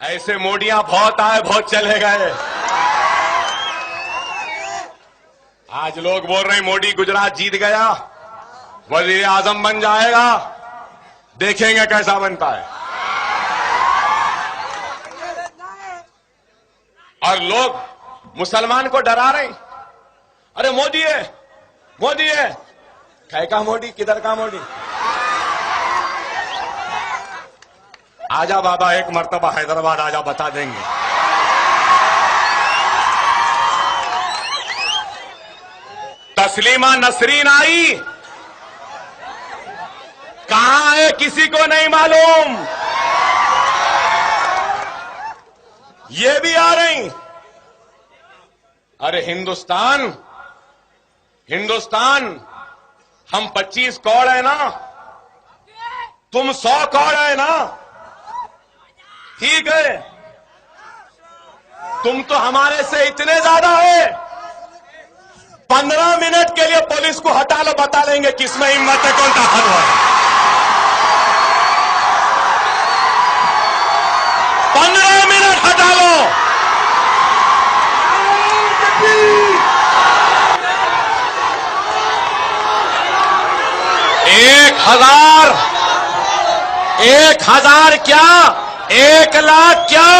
ऐसे मोडियां बहुत आए, बहुत चले गए। आज लोग बोल रहे हैं मोदी गुजरात जीत गया, वजीर आजम बन जाएगा, देखेंगे कैसा बनता है। और लोग मुसलमान को डरा रहे हैं, अरे मोदी है, मोदी है। कह का मोदी, किधर का मोदी? आजा बाबा, एक मर्तबा हैदराबाद आजा, बता देंगे। तस्लीमा नसरीन आई, कहां है किसी को नहीं मालूम। ये भी आ रही। अरे हिंदुस्तान, हिंदुस्तान, हम 25 करोड़ है ना, तुम 100 करोड़ है ना, ठीक है। तुम तो हमारे से इतने ज्यादा है। 15 मिनट के लिए पुलिस को हटा लो, बता लेंगे किसमें हिम्मत है, कौन ताकतवर है। 15 मिनट हटा लो। 1,000 क्या, 1 लाख क्या,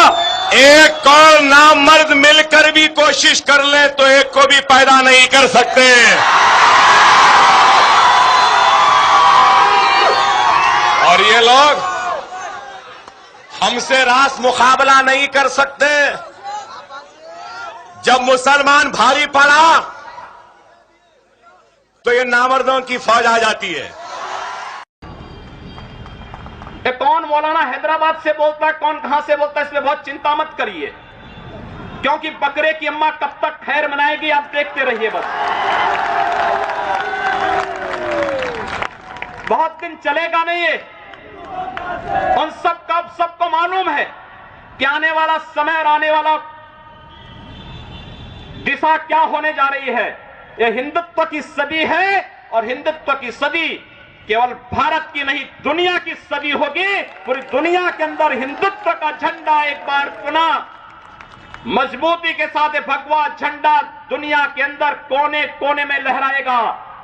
1 करोड़ नामर्द मिलकर भी कोशिश कर ले तो एक को भी पैदा नहीं कर सकते। और ये लोग हमसे रास मुकाबला नहीं कर सकते। जब मुसलमान भारी पड़ा तो ये नामर्दों की फौज आ जाती है। ये कौन मौलाना हैदराबाद से बोलता है, कौन कहां से बोलता है, इसमें बहुत चिंता मत करिए, क्योंकि बकरे की अम्मा कब तक खैर मनाएगी आप देखते रहिए। बस बहुत दिन चलेगा नहीं ये। उन सबको मालूम है कि आने वाला समय और आने वाला दिशा क्या होने जा रही है। यह हिंदुत्व की सदी है, और हिंदुत्व की सदी केवल भारत की नहीं, दुनिया की सदी होगी। पूरी दुनिया के अंदर हिंदुत्व का झंडा एक बार पुनः मजबूती के साथ भगवा झंडा दुनिया के अंदर कोने कोने में लहराएगा।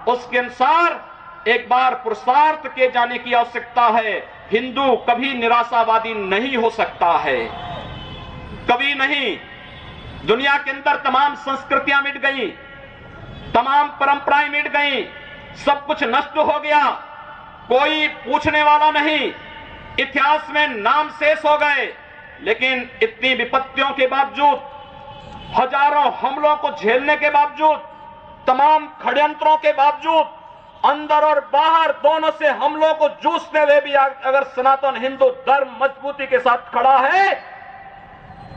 उसके अनुसार एक बार पुरुषार्थ किए जाने की आवश्यकता है। हिंदू कभी निराशावादी नहीं हो सकता है, कभी नहीं। दुनिया के अंदर तमाम संस्कृतियां मिट गई, तमाम परंपराएं मिट गई, सब कुछ नष्ट हो गया, कोई पूछने वाला नहीं, इतिहास में नाम शेष हो गए। लेकिन इतनी विपत्तियों के बावजूद, हजारों हमलों को झेलने के बावजूद, तमाम षड्यंत्रों के बावजूद, अंदर और बाहर दोनों से हमलों को जूझते हुए भी अगर सनातन हिंदू धर्म मजबूती के साथ खड़ा है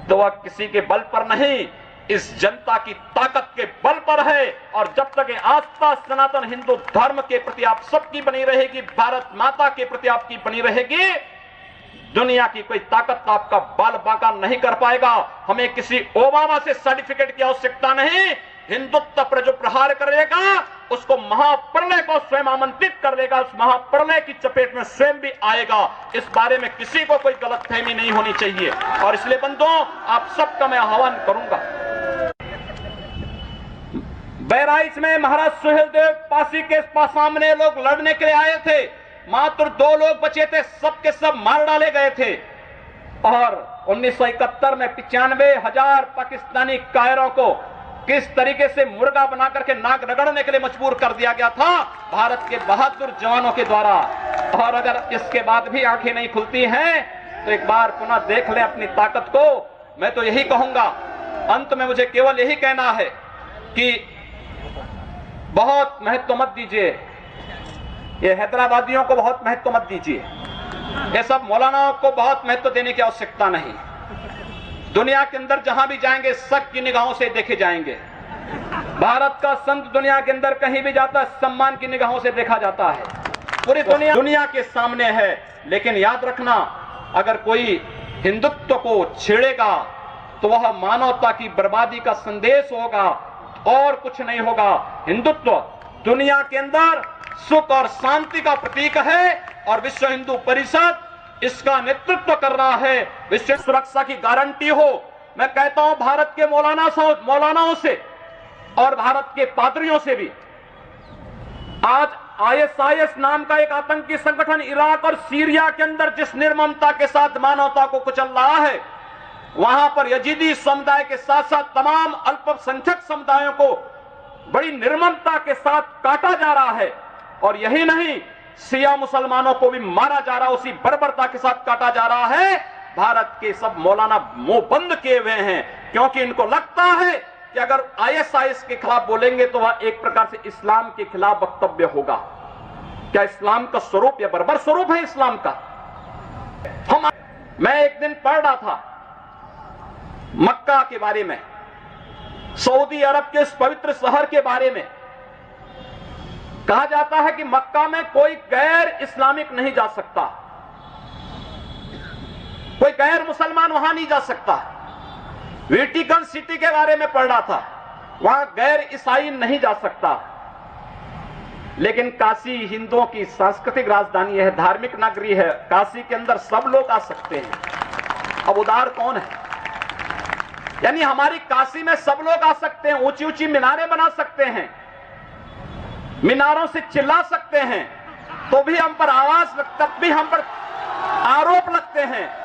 तो वह किसी के बल पर नहीं, इस जनता की ताकत के बल पर है। और जब तक ये आस्था सनातन हिंदू धर्म के प्रति आप सबकी बनी रहेगी, भारत माता के प्रति आपकी बनी रहेगी, दुनिया की कोई ताकत आपका बाल बांका नहीं कर पाएगा। हमें किसी ओबामा से सर्टिफिकेट की आवश्यकता नहीं। हिंदुत्व पर जो प्रहार करेगा उसको महाप्रलय को स्वयं आमंत्रित कर लेगा, उस महाप्रलय की चपेट में स्वयं भी आएगा। इस बारे में किसी को कोई गलतफहमी नहीं होनी चाहिए। और इसलिए बंधुओं, आप सबका मैं आह्वान करूंगा। बहराइच में महाराज सुहेलदेव पासी के सामने लोग लड़ने के लिए आए थे, मात्र 2 लोग बचे थे, सबके सब मार डाले गए थे। और 1971 में 95,000 पाकिस्तानी कायरों को किस तरीके से मुर्गा बना करके नाक रगड़ने के लिए मजबूर कर दिया गया था भारत के बहादुर जवानों के द्वारा। और अगर इसके बाद भी आंखें नहीं खुलती हैं तो एक बार पुनः देख लें अपनी ताकत को। मैं तो यही कहूंगा, अंत में मुझे केवल यही कहना है कि बहुत महत्व मत दीजिए, ये हैदराबादियों को बहुत महत्व मत दीजिए, ये सब मौलानाओं को बहुत महत्व देने की आवश्यकता नहीं। दुनिया के अंदर जहां भी जाएंगे शक की निगाहों से देखे जाएंगे। भारत का संत दुनिया के अंदर कहीं भी जाता है, सम्मान की निगाहों से देखा जाता है। पूरी दुनिया के सामने है। लेकिन याद रखना, अगर कोई हिंदुत्व को छेड़ेगा तो वह मानवता की बर्बादी का संदेश होगा और कुछ नहीं होगा। हिंदुत्व दुनिया के अंदर सुख और शांति का प्रतीक है, और विश्व हिंदू परिषद इसका नेतृत्व कर रहा है, विश्व सुरक्षा की गारंटी हो। मैं कहता हूं भारत के मौलानाओं से और भारत के पादरियों से भी, आज ISIS नाम का एक आतंकी संगठन इराक और सीरिया के अंदर जिस निर्ममता के साथ मानवता को कुचल रहा है, वहां पर यजीदी समुदाय के साथ साथ तमाम अल्पसंख्यक समुदायों को बड़ी निर्ममता के साथ काटा जा रहा है। और यही नहीं, शिया मुसलमानों को भी मारा जा रहा है, उसी बर्बरता के साथ काटा जा रहा है। भारत के सब मौलाना मुंह बंद किए हुए हैं, क्योंकि इनको लगता है कि अगर ISIS के खिलाफ बोलेंगे तो वह एक प्रकार से इस्लाम के खिलाफ वक्तव्य होगा। क्या इस्लाम का स्वरूप या बर्बर स्वरूप है इस्लाम का? मैं एक दिन पढ़ रहा था मक्का के बारे में, सऊदी अरब के इस पवित्र शहर के बारे में। कहा जाता है कि मक्का में कोई गैर इस्लामिक नहीं जा सकता, कोई गैर मुसलमान वहां नहीं जा सकता। वेटिकन सिटी के बारे में पढ़ रहा था, वहां गैर ईसाई नहीं जा सकता। लेकिन काशी हिंदुओं की सांस्कृतिक राजधानी है, धार्मिक नगरी है, काशी के अंदर सब लोग आ सकते हैं। अब उदार कौन है? यानी हमारी काशी में सब लोग आ सकते हैं, ऊंची ऊंची मीनारें बना सकते हैं, मीनारों से चिल्ला सकते हैं, तो भी हम पर आवाज, तब भी हम पर आरोप लगते हैं